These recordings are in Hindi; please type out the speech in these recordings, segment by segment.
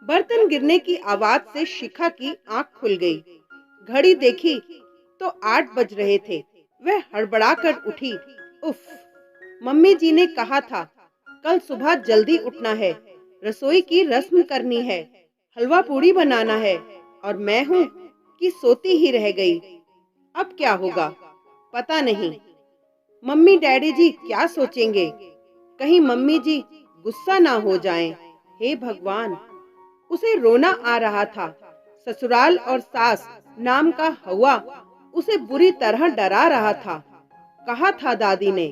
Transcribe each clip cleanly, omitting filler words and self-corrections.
बर्तन गिरने की आवाज से शिखा की आंख खुल गई। घड़ी देखी तो 8 बज रहे थे। वह हड़बड़ाकर उठी। उफ, मम्मी जी ने कहा था कल सुबह जल्दी उठना है, रसोई की रस्म करनी है, हलवा पूड़ी बनाना है, और मैं हूँ कि सोती ही रह गई। अब क्या होगा पता नहीं। मम्मी डैडी जी क्या सोचेंगे? कहीं मम्मी जी गुस्सा ना हो जाएं। हे भगवान! उसे रोना आ रहा था। ससुराल और सास नाम का हवा उसे बुरी तरह डरा रहा था। कहा था दादी ने,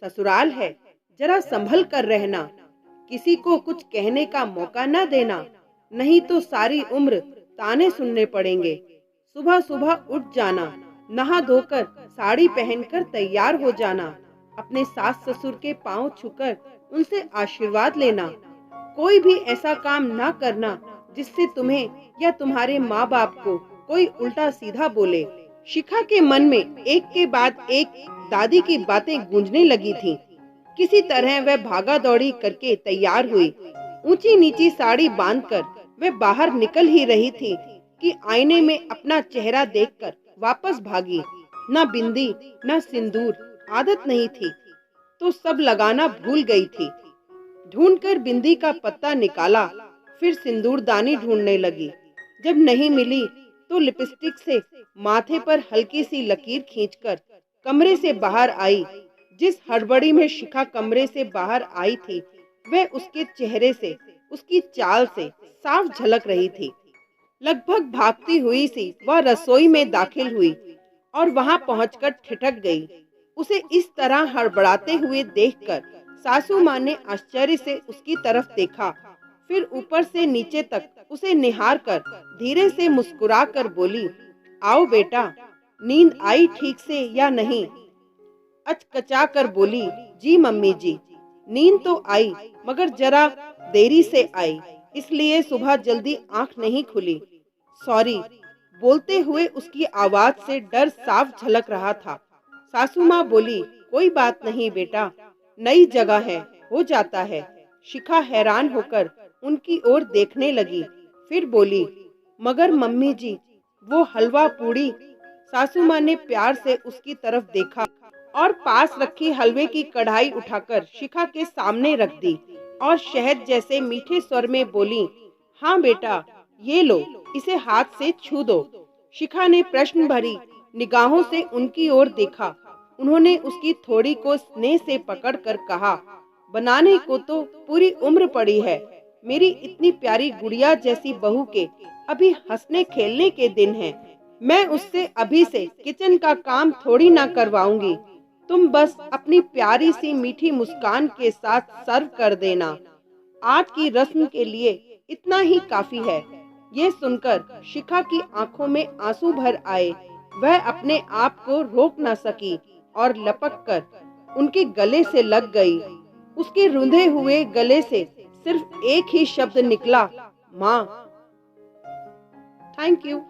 ससुराल है, जरा संभल कर रहना, किसी को कुछ कहने का मौका न देना, नहीं तो सारी उम्र ताने सुनने पड़ेंगे। सुबह सुबह उठ जाना, नहा धोकर साड़ी पहनकर तैयार हो जाना, अपने सास ससुर के पांव छूकर उनसे आशीर्वाद लेना। कोई भी ऐसा काम ना करना जिससे तुम्हें या तुम्हारे माँ बाप को कोई उल्टा सीधा बोले। शिखा के मन में एक के बाद एक दादी की बातें गूंजने लगी थीं। किसी तरह वह भागा दौड़ी करके तैयार हुई। ऊंची नीची साड़ी बांधकर वह बाहर निकल ही रही थी कि आईने में अपना चेहरा देखकर वापस भागी। न बिंदी न सिंदूर, आदत नहीं थी तो सब लगाना भूल गई थी। ढूंढकर बिंदी का पत्ता निकाला, फिर सिंदूरदानी ढूंढने लगी। जब नहीं मिली तो लिपस्टिक से माथे पर हल्की सी लकीर खींचकर कमरे से बाहर आई। जिस हड़बड़ी में शिखा कमरे से बाहर आई थी वह उसके चेहरे से, उसकी चाल से साफ झलक रही थी। लगभग भागती हुई सी वह रसोई में दाखिल हुई और वहां पहुंचकर ठिठक गई। उसे इस तरह हड़बड़ाते हुए देखकर सासू माँ ने आश्चर्य से उसकी तरफ देखा, फिर ऊपर से नीचे तक उसे निहार कर धीरे से मुस्कुरा कर बोली, आओ बेटा, नींद आई ठीक से या नहीं? अचकचा कर बोली, जी मम्मी जी, नींद तो आई मगर जरा देरी से आई, इसलिए सुबह जल्दी आंख नहीं खुली। सॉरी। बोलते हुए उसकी आवाज से डर साफ झलक रहा था। सासू माँ बोली, कोई बात नहीं बेटा, नई जगह है, हो जाता है। शिखा हैरान होकर उनकी ओर देखने लगी, फिर बोली, मगर मम्मी जी, वो हलवा पूड़ी। सासू माँ ने प्यार से उसकी तरफ देखा और पास रखी हलवे की कढ़ाई उठाकर शिखा के सामने रख दी और शहद जैसे मीठे स्वर में बोली, हाँ बेटा, ये लो, इसे हाथ से छू दो। शिखा ने प्रश्न भरी निगाहों से उनकी ओर देखा। उन्होंने उसकी थोड़ी को स्नेह से पकड़कर कहा, बनाने को तो पूरी उम्र पड़ी है, मेरी इतनी प्यारी गुड़िया जैसी बहू के अभी हंसने खेलने के दिन हैं। मैं उससे अभी से किचन का काम थोड़ी ना करवाऊंगी। तुम बस अपनी प्यारी सी मीठी मुस्कान के साथ सर्व कर देना। आज की रस्म के लिए इतना ही काफी है। ये सुनकर शिखा की आंखों में आंसू भर आए। वह अपने आप को रोक न सकी और लपक कर उनके गले से लग गई। उसके रुंधे हुए गले से सिर्फ एक ही शब्द निकला, माँ। Thank you.